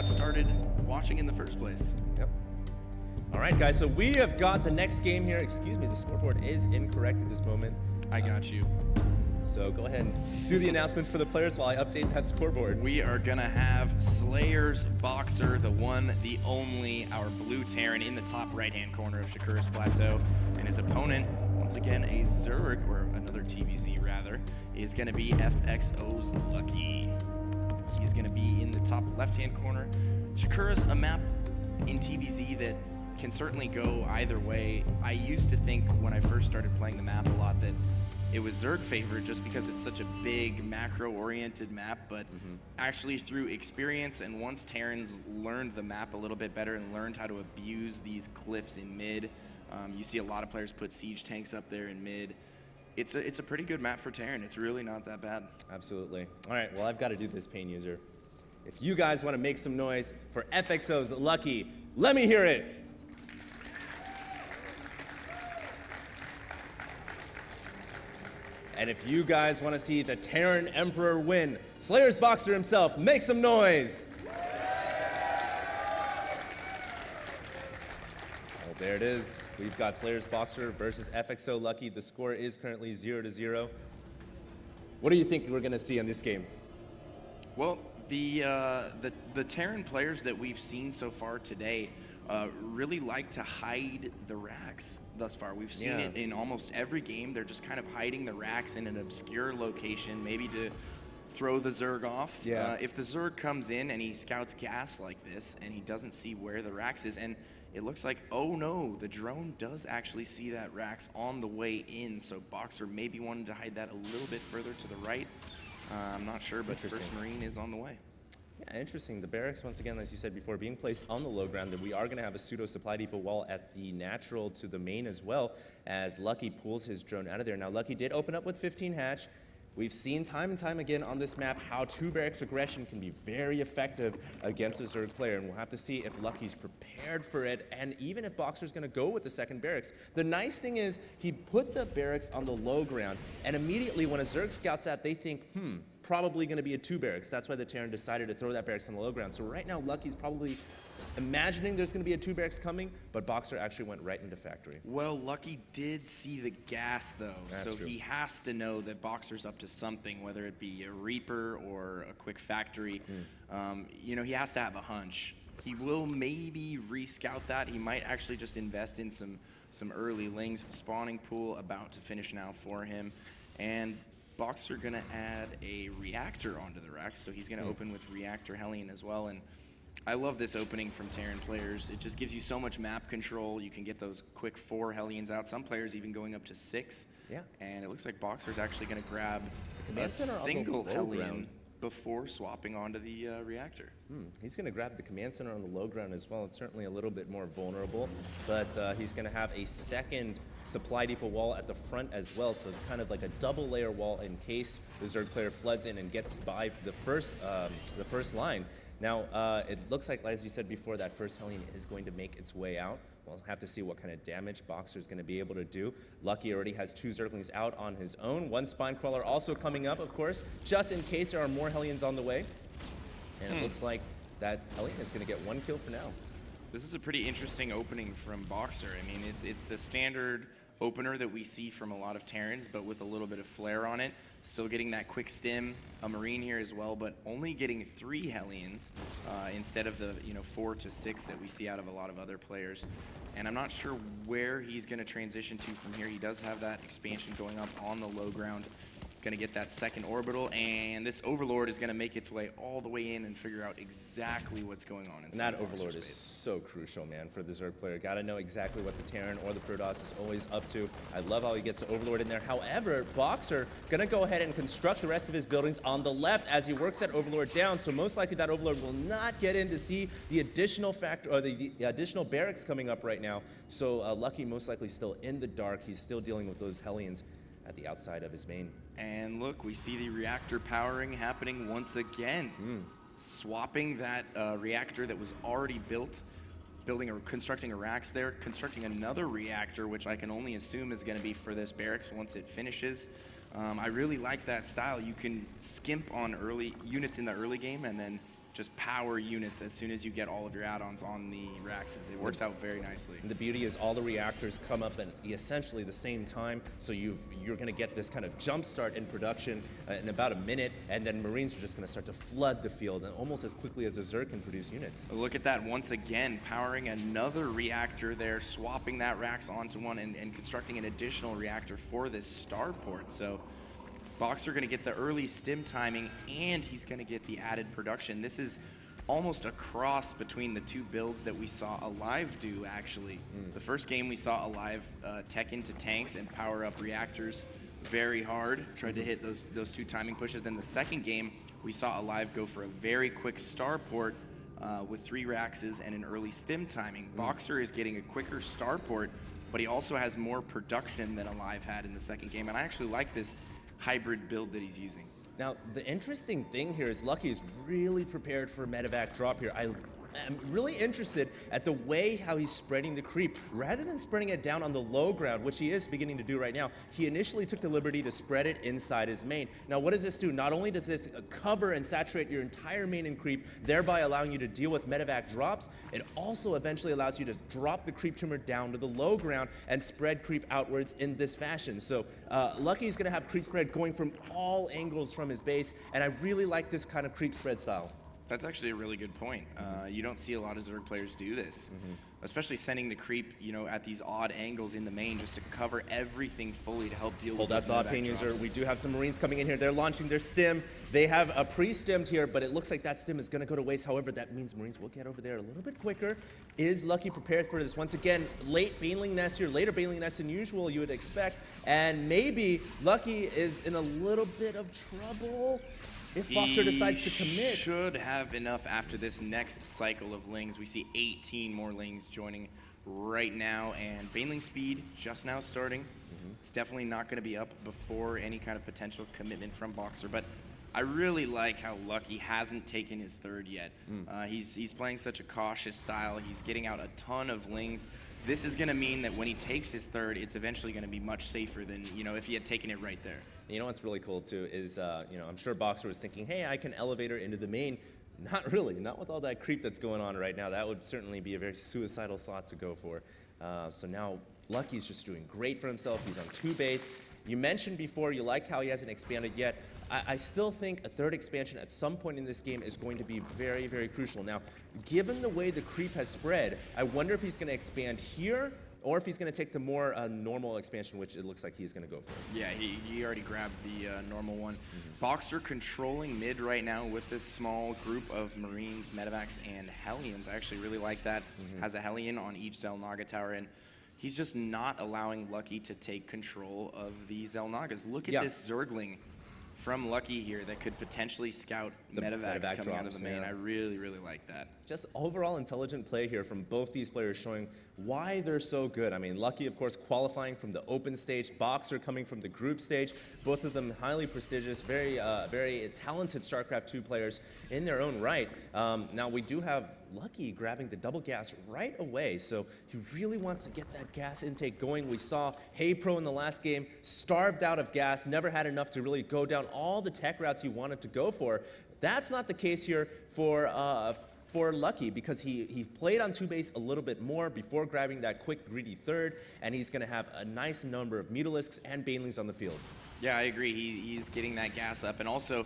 got started watching in the first place. Yep. All right, guys, so we have got the next game here. Excuse me, the scoreboard is incorrect at this moment. I got you. So go ahead and do the announcement for the players while I update that scoreboard. We are gonna have Slayer's BoxeR, the one, the only, our blue Terran in the top right-hand corner of Shakura's Plateau, and his opponent, once again, a Zerg, or another TVZ rather, is gonna be FXO's Lucky. He's gonna be in the top left-hand corner. Shakura's a map in TVZ that can certainly go either way. I used to think when I first started playing the map a lot that it was Zerg favored just because it's such a big macro-oriented map, but actually through experience and once Terrans learned the map a little bit better and learned how to abuse these cliffs in mid, you see a lot of players put siege tanks up there in mid. It's a pretty good map for Terran. It's really not that bad. Absolutely. All right, well, I've got to do this, Pain User. If you guys want to make some noise for FXO's Lucky, let me hear it. And if you guys want to see the Terran Emperor win, Slayer's BoxeR himself, make some noise. Well, there it is. We've got Slayer's BoxeR versus FXO Lucky. The score is currently 0-0. What do you think we're going to see in this game? Well, the Terran players that we've seen so far today really like to hide the racks thus far. We've seen it in almost every game. They're just kind of hiding the racks in an obscure location, maybe to throw the Zerg off. Yeah. If the Zerg comes in and he scouts gas like this and he doesn't see where the racks is, and it looks like, oh no, the drone does actually see that racks on the way in, so BoxeR maybe wanted to hide that a little bit further to the right. I'm not sure, but First Marine is on the way. Yeah, interesting. The barracks, once again, as you said before, being placed on the low ground, that we are going to have a pseudo supply depot wall at the natural to the main as well, as Lucky pulls his drone out of there. Now, Lucky did open up with 15 hatch. We've seen time and time again on this map how two barracks aggression can be very effective against a Zerg player, and we'll have to see if Lucky's prepared for it, and even if BoxeR's going to go with the second barracks. The nice thing is he put the barracks on the low ground, and immediately when a Zerg scouts that, they think, probably going to be a two barracks. That's why the Terran decided to throw that barracks on the low ground. So right now, Lucky's probably imagining there's going to be a two barracks coming, but BoxeR actually went right into factory. Well, Lucky did see the gas, though, That's true. He has to know that BoxeR's up to something, whether it be a Reaper or a quick factory. You know, he has to have a hunch. He will maybe re-scout that. He might actually just invest in some early lings. Spawning pool about to finish now for him, and BoxeR gonna add a reactor onto the rack, so he's gonna open with reactor Hellion as well. And I love this opening from Terran players. It just gives you so much map control. You can get those quick 4 Hellions out. Some players even going up to 6. Yeah. And it looks like BoxeR's actually gonna grab a single Hellion before swapping onto the reactor. He's going to grab the command center on the low ground as well. It's certainly a little bit more vulnerable, but he's going to have a second supply depot wall at the front as well, so it's kind of like a double layer wall in case the Zerg player floods in and gets by the first line. Now, it looks like, as you said before, that first Hellion is going to make its way out. We'll have to see what kind of damage BoxeR is going to be able to do. Lucky already has 2 Zerglings out on his own. 1 Spine Crawler also coming up, of course, just in case there are more Hellions on the way. And it looks like that Hellion is going to get 1 kill for now. This is a pretty interesting opening from BoxeR. I mean, it's the standard opener that we see from a lot of Terrans, but with a little bit of flair on it. Still getting that quick stim, a Marine here as well, but only getting 3 Hellions instead of the 4 to 6 that we see out of a lot of other players. And I'm not sure where he's going to transition to from here. He does have that expansion going up on the low ground. Going to get that second orbital, and this Overlord is going to make its way all the way in and figure out exactly what's going on inside. And that Overlord is so crucial, man, for the Zerg player. Got to know exactly what the Terran or the Protoss is always up to. I love how he gets the Overlord in there. However, BoxeR going to go ahead and construct the rest of his buildings on the left as he works that Overlord down, so most likely that Overlord will not get in to see the additional the additional barracks coming up right now. So Lucky most likely still in the dark. He's still dealing with those Hellions at the outside of his main. And look, we see the reactor powering happening once again. Swapping that reactor that was already built, constructing a racks there, constructing another reactor, which I can only assume is going to be for this barracks once it finishes. I really like that style. You can skimp on early units in the early game and then just power units as soon as you get all of your add-ons on the Raxes. It works out very nicely. And the beauty is all the reactors come up at essentially the same time, so you're going to get this kind of jump start in production in about a minute, and then Marines are just going to start to flood the field and almost as quickly as a Zerg can produce units. Look at that once again, powering another reactor there, swapping that Rax onto one and constructing an additional reactor for this starport. So BoxeR going to get the early stim timing, and he's going to get the added production. This is almost a cross between the two builds that we saw Alive do, actually. The first game we saw Alive tech into tanks and power up reactors very hard, tried to hit those two timing pushes. Then the second game, we saw Alive go for a very quick starport with 3 Raxes and an early stim timing. BoxeR is getting a quicker starport, but he also has more production than Alive had in the second game, and I actually like this hybrid build that he's using. Now, the interesting thing here is Lucky is really prepared for a medevac drop here. I'm really interested at the way how he's spreading the creep. Rather than spreading it down on the low ground, which he is beginning to do right now, he initially took the liberty to spread it inside his main. Now, what does this do? Not only does this cover and saturate your entire main and creep, thereby allowing you to deal with medevac drops, it also eventually allows you to drop the creep tumor down to the low ground and spread creep outwards in this fashion. So Lucky is going to have creep spread going from all angles from his base, and I really like this kind of creep spread style. That's actually a really good point. You don't see a lot of Zerg players do this, especially sending the creep, at these odd angles in the main just to cover everything fully to help deal with those Hold that thought, Pain User. We do have some Marines coming in here. They're launching their stim. They have a pre-stimmed here, but it looks like that stim is going to go to waste. However, that means Marines will get over there a little bit quicker. Is Lucky prepared for this? Once again, late Baneling Nest here, later Baneling Nest than usual, you would expect. And maybe Lucky is in a little bit of trouble. If BoxeR decides to commit. He should have enough after this next cycle of Lings. We see 18 more Lings joining right now, and Baneling speed just now starting. It's definitely not going to be up before any kind of potential commitment from BoxeR, but I really like how Lucky hasn't taken his third yet. He's playing such a cautious style. He's getting out a ton of Lings. This is going to mean that when he takes his third, it's eventually going to be much safer than, if he had taken it right there. You know what's really cool too is, I'm sure BoxeR was thinking, hey, I can elevate her into the main. Not really, not with all that creep that's going on right now. That would certainly be a very suicidal thought to go for. So now Lucky's just doing great for himself. He's on 2 base. You mentioned before you like how he hasn't expanded yet. I still think a third expansion at some point in this game is going to be very, very crucial. Now, given the way the creep has spread, I wonder if he's going to expand here or if he's going to take the more normal expansion, which it looks like he's going to go for. Yeah, he already grabbed the normal one. BoxeR controlling mid right now with this small group of Marines, Medevacs, and Hellions. I actually really like that. Has a Hellion on each Xel'Naga tower, and he's just not allowing Lucky to take control of the Xel'Nagas. Look at this Zergling from Lucky here that could potentially scout the medevacs coming out of the main. I really, really like that. Just overall intelligent play here from both these players showing why they're so good. I mean, Lucky, of course, qualifying from the open stage, BoxeR coming from the group stage. Both of them highly prestigious, very talented StarCraft 2 players in their own right. Now, we do have Lucky grabbing the double gas right away, so he really wants to get that gas intake going. We saw Hey Pro in the last game, starved out of gas, never had enough to really go down all the tech routes he wanted to go for. That's not the case here for Lucky, because he played on 2 base a little bit more before grabbing that quick greedy third, and he's going to have a nice number of Mutalisks and Banelings on the field. Yeah, I agree. He's getting that gas up, and also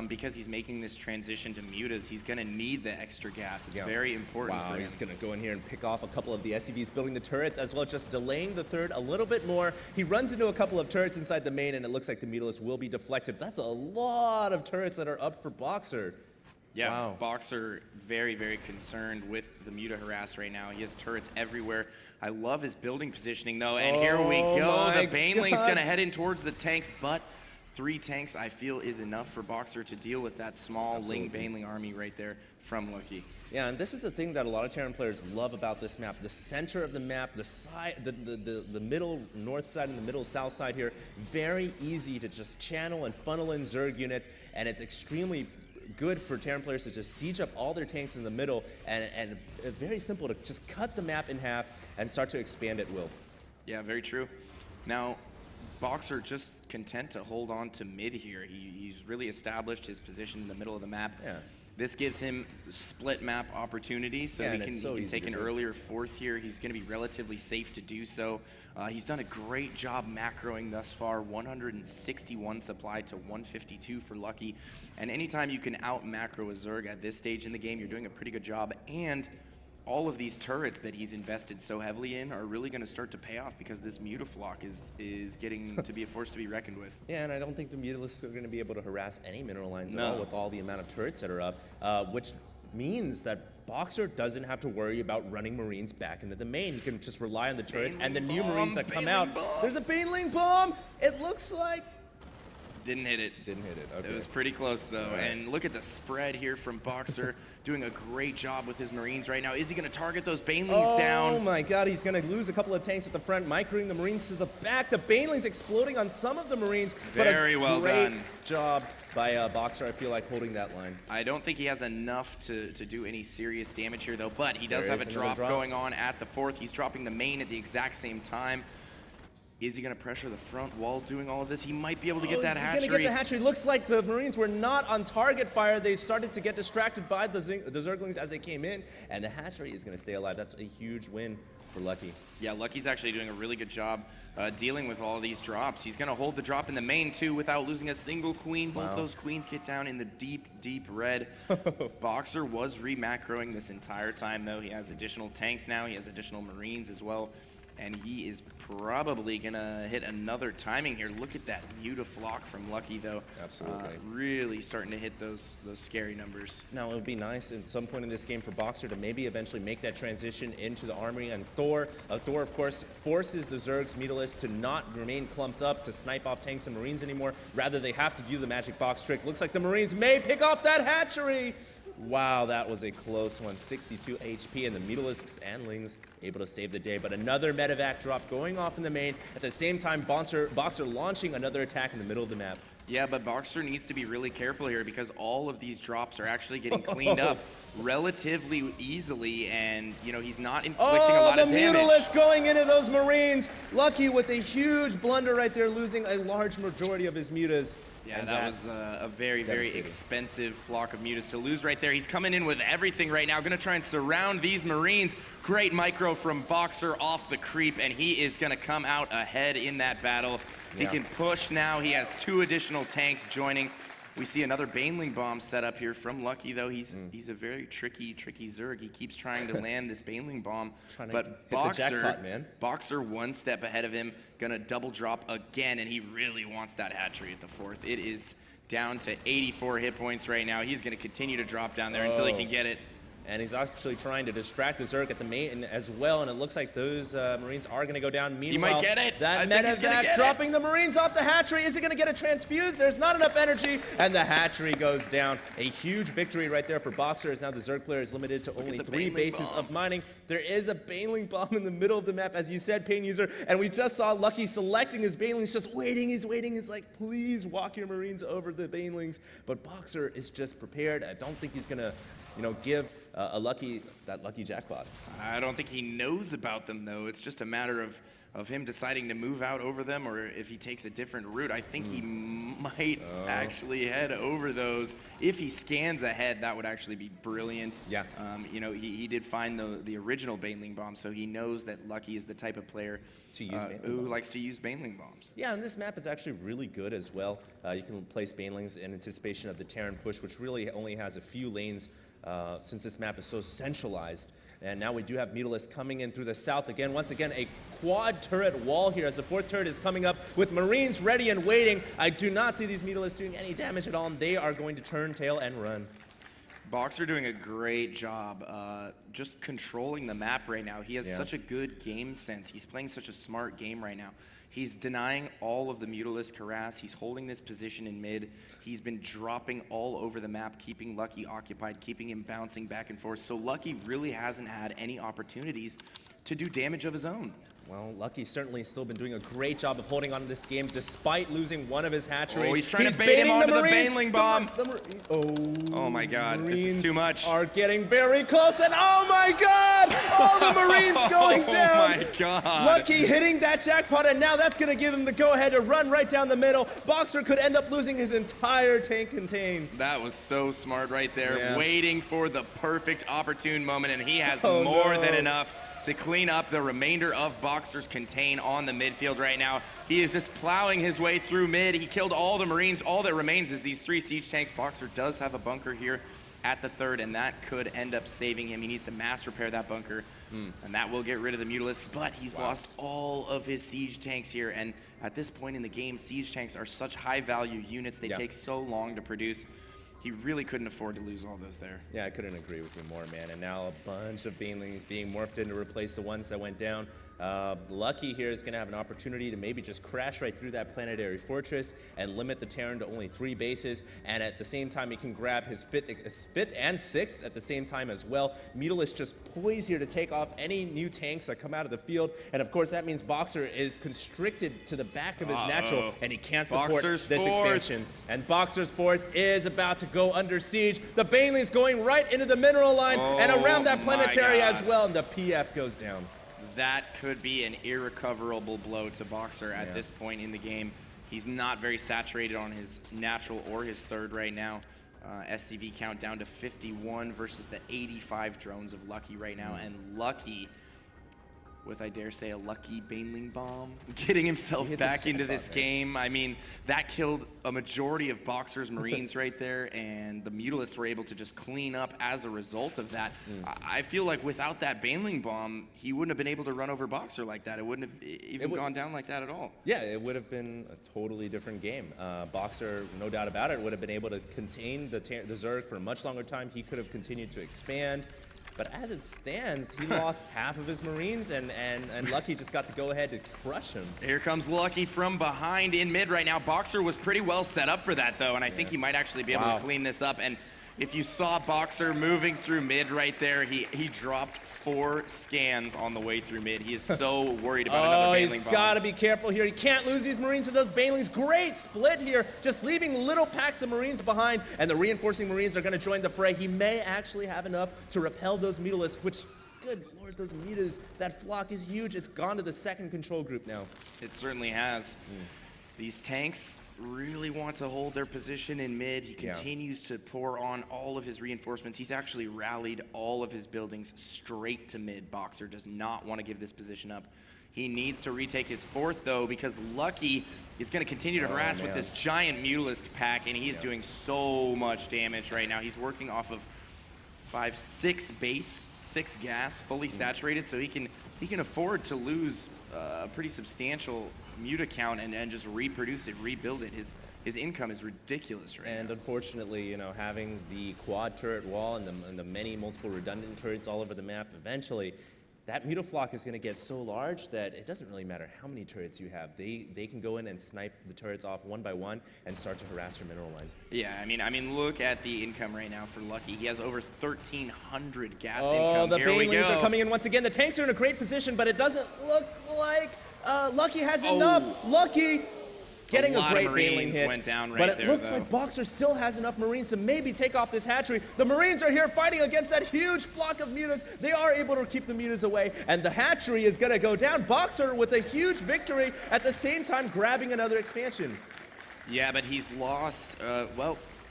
because he's making this transition to mutas, he's going to need the extra gas. It's very important for him. He's going to go in here and pick off a couple of the SCVs building the turrets, as well as just delaying the third a little bit more. He runs into a couple of turrets inside the main, and it looks like the Mutalisk will be deflected. That's a lot of turrets that are up for BoxeR. Yeah, BoxeR very, very concerned with the Muta harass right now. He has turrets everywhere. I love his building positioning, though, and here we go. The Baneling's going to head in towards the tanks, but 3 tanks, I feel, is enough for BoxeR to deal with that small Ling Baneling army right there from Lucky. Yeah, and this is the thing that a lot of Terran players love about this map. The center of the map, the side, the middle north side and the middle south side here, very easy to just channel and funnel in Zerg units, and it's extremely good for Terran players to just siege up all their tanks in the middle, and very simple to just cut the map in half and start to expand at will. Yeah, very true. Now, BoxeR just content to hold on to mid here. He's really established his position in the middle of the map. Yeah. This gives him split map opportunity, so Yeah, he and can, it's so he can easy take to an do. earlier fourth here. He's going to be relatively safe to do so. He's done a great job macroing thus far, 161 supply to 152 for Lucky. And anytime you can out macro a Zerg at this stage in the game, you're doing a pretty good job. And all of these turrets that he's invested so heavily in are really going to start to pay off because this Mutaflock is getting to be a force to be reckoned with. Yeah, and I don't think the Mutalisks are going to be able to harass any mineral lines at No. all with all the amount of turrets that are up, which means that BoxeR doesn't have to worry about running Marines back into the main. He can just rely on the turrets and the new Marines that come out. There's a Baneling Bomb! It looks like... Didn't hit it. Didn't hit it, okay. It was pretty close, though. Right. And look at the spread here from BoxeR, doing a great job with his Marines right now. Is he going to target those Banelings down? Oh my god, he's going to lose a couple of tanks at the front, microing the Marines to the back. The Banelings exploding on some of the Marines. Very well done. Great job by BoxeR, I feel like, holding that line. I don't think he has enough to do any serious damage here, though, but he does There have is a another drop going on at the fourth. He's dropping the main at the exact same time. Is he going to pressure the front while doing all of this? He might be able to get that hatchery. He's going to get the hatchery. Looks like the Marines were not on target fire. They started to get distracted by the Zerglings as they came in, and the hatchery is going to stay alive. That's a huge win for Lucky. Yeah, Lucky's actually doing a really good job dealing with all these drops. He's going to hold the drop in the main, too, without losing a single queen. Both those queens get down in the deep, deep red. BoxeR was re-macroing this entire time, though. He has additional tanks now. He has additional Marines as well. And he is probably going to hit another timing here. Look at that Mutaflock from Lucky, though. Absolutely. Really starting to hit those scary numbers. Now, it would be nice at some point in this game for BoxeR to maybe eventually make that transition into the armory. And Thor, of course, forces the Zerg's Mutalisks to not remain clumped up to snipe off tanks and Marines anymore. Rather, they have to do the magic box trick. Looks like the Marines may pick off that hatchery. Wow, that was a close one. 62 HP, and the Mutalisks and Lings able to save the day. But another medevac drop going off in the main. At the same time, BoxeR launching another attack in the middle of the map. Yeah, but BoxeR needs to be really careful here because all of these drops are actually getting cleaned up relatively easily, and, you know, he's not inflicting a lot of damage. Oh, the Mutalisk going into those Marines. Lucky with a huge blunder right there, losing a large majority of his mutas. Yeah, that was a very, very expensive flock of mutas to lose right there. He's coming in with everything right now. Going to try and surround these Marines. Great micro from BoxeR off the creep, and he is going to come out ahead in that battle. He can push now. He has 2 additional tanks joining. We see another Baneling bomb set up here from Lucky, though. He's a very tricky Zerg. He keeps trying to land this Baneling bomb, but BoxeR 1 step ahead of him, gonna double drop again, and he really wants that hatchery at the fourth. It is down to 84 hit points right now. He's gonna continue to drop down there until he can get it. And he's actually trying to distract the Zerg at the main as well, and it looks like those Marines are going to go down. Meanwhile, he might get it. That medevac dropping the Marines off the hatchery. Is he going to get a transfuse? There's not enough energy, and the hatchery goes down. A huge victory right there for BoxeR, as now the Zerg player is limited to only 3 bases of mining. There is a Baneling bomb in the middle of the map, as you said, Pain User, and we just saw Lucky selecting his Banelings, just waiting. He's waiting. He's like, please walk your Marines over the Banelings. But BoxeR is just prepared. I don't think he's going to, you know, give that lucky jackpot. I don't think he knows about them, though. It's just a matter of him deciding to move out over them, or if he takes a different route. I think he might actually head over those. If he scans ahead, that would actually be brilliant. Yeah. You know, he did find the original Baneling bomb, so he knows that Lucky is the type of player who likes to use Baneling bombs. Yeah, and this map is actually really good as well. You can place Banelings in anticipation of the Terran push, which really only has a few lanes since this map is so centralized. And now we do have Mutalisks coming in through the south again. Once again, a quad turret wall here as the 4th turret is coming up with Marines ready and waiting. I do not see these Mutalisks doing any damage at all, and they are going to turn tail and run. BoxeR doing a great job just controlling the map right now. He has such a good game sense. He's playing such a smart game right now. He's denying all of the Mutalisk harass. He's holding this position in mid. He's been dropping all over the map, keeping Lucky occupied, keeping him bouncing back and forth. So Lucky really hasn't had any opportunities to do damage of his own. Well, Lucky's certainly still been doing a great job of holding on to this game despite losing one of his hatcheries. Oh, he's trying to bait him onto the baneling bomb. Oh my God, this is too much. Are getting very close, and oh my God! All the Marines going down! Oh my God! Lucky hitting that jackpot, and now that's going to give him the go-ahead to run right down the middle. BoxeR could end up losing his entire tank contain. That was so smart right there, waiting for the perfect opportune moment, and he has Oh, more no. than enough to clean up the remainder of BoxeR's contain on the midfield right now. He is just plowing his way through mid. He killed all the Marines. All that remains is these 3 siege tanks. BoxeR does have a bunker here at the third, and that could end up saving him. He needs to mass repair that bunker, and that will get rid of the Mutalisks, but he's lost all of his siege tanks here, and at this point in the game, siege tanks are such high-value units. They take so long to produce. He really couldn't afford to lose all those there. Yeah, I couldn't agree with you more, man. And now a bunch of banelings being morphed in to replace the ones that went down. Lucky here is going to have an opportunity to maybe just crash right through that planetary fortress and limit the Terran to only 3 bases. And at the same time, he can grab his fifth and 6th at the same time as well. Mutalisks just poised here to take off any new tanks that come out of the field. And of course, that means BoxeR is constricted to the back of his natural, and he can't support BoxeR's this fourth. expansion. And BoxeR's 4th is about to go under siege. The banelings going right into the mineral line and around that planetary as well, and the PF goes down. That could be an irrecoverable blow to BoxeR at this point in the game. He's not very saturated on his natural or his 3rd right now. SCV count down to 51 versus the 85 drones of Lucky right now, and Lucky, with, I dare say, a lucky baneling bomb, getting himself back into this game. I mean, that killed a majority of BoxeR's Marines right there, and the Mutalisks were able to just clean up as a result of that. I feel like without that baneling bomb, he wouldn't have been able to run over BoxeR like that. It wouldn't have even gone down like that at all. Yeah, it would have been a totally different game. BoxeR, no doubt about it, would have been able to contain the Zerg for a much longer time. He could have continued to expand. But as it stands, he lost half of his Marines, and Lucky just got the go-ahead to crush him. Here comes Lucky from behind in mid right now. BoxeR was pretty well set up for that, though, and I think he might actually be able to clean this up. And if you saw BoxeR moving through mid right there, he dropped 4 scans on the way through mid. He is so worried about another baneling bomb. He's got to be careful here. He can't lose these Marines to those banelings. Great split here, just leaving little packs of Marines behind, and the reinforcing Marines are going to join the fray. He may actually have enough to repel those Mutalisks, which, good lord, those mutas, that flock is huge. It's gone to the 2nd control group now. It certainly has. These tanks really want to hold their position in mid. He continues to pour on all of his reinforcements. He's actually rallied all of his buildings straight to mid. BoxeR does not want to give this position up. He needs to retake his 4th, though, because Lucky is going to continue to harass with this giant Mutalisk pack, and he is doing so much damage right now. He's working off of 6 base, 6 gas, fully saturated, so he can afford to lose a pretty substantial muta count and just reproduce it, rebuild it. His income is ridiculous right now. And unfortunately, you know, having the quad turret wall and the many multiple redundant turrets all over the map, eventually that mutaflock is going to get so large that it doesn't really matter how many turrets you have. They can go in and snipe the turrets off one by one and start to harass your mineral line. Yeah, I mean, look at the income right now for Lucky. He has over 1,300 gas income. Oh, the Here we banelings go. are coming in once again. The tanks are in a great position, but it doesn't look like Lucky has enough. Lucky getting a great baneling hit, went down right but it there, looks though. like BoxeR still has enough Marines to maybe take off this hatchery. The Marines are here fighting against that huge flock of mutas. They are able to keep the mutas away, and the hatchery is going to go down. BoxeR with a huge victory, at the same time grabbing another expansion. Yeah, but he's lost,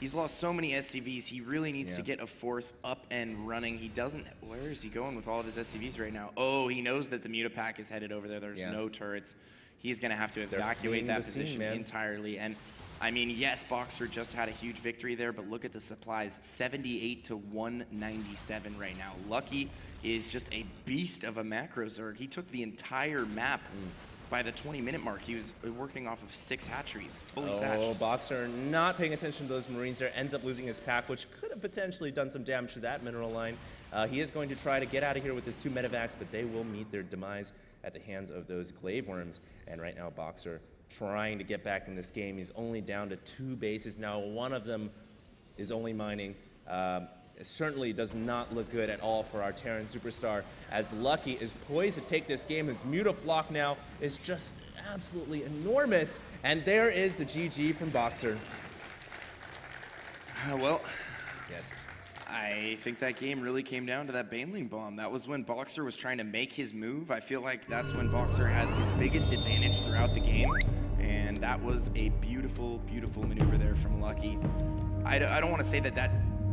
he's lost so many SCVs. He really needs to get a 4th up and running. He doesn't, where is he going with all of his SCVs right now? Oh, he knows that the mutapack is headed over there. There's no turrets. He's going to have to evacuate that position entirely. And I mean, yes, BoxeR just had a huge victory there, but look at the supplies, 78 to 197 right now. Lucky is just a beast of a macro Zerg. He took the entire map by the 20-minute mark. He was working off of 6 hatcheries, fully satched. Oh, BoxeR not paying attention to those Marines there, ends up losing his pack, which could have potentially done some damage to that mineral line. He is going to try to get out of here with his 2 medevacs, but they will meet their demise at the hands of those glaive worms. And right now, BoxeR trying to get back in this game. He's only down to 2 bases now. One of them is only mining. it certainly does not look good at all for our Terran superstar, as Lucky is poised to take this game. His mutaflock now is just absolutely enormous, and there is the GG from BoxeR. Well, Yes. I think that game really came down to that Baneling bomb. That was when BoxeR was trying to make his move. I feel like that's when BoxeR had his biggest advantage throughout the game, and that was a beautiful, beautiful maneuver there from Lucky. I don't want to say that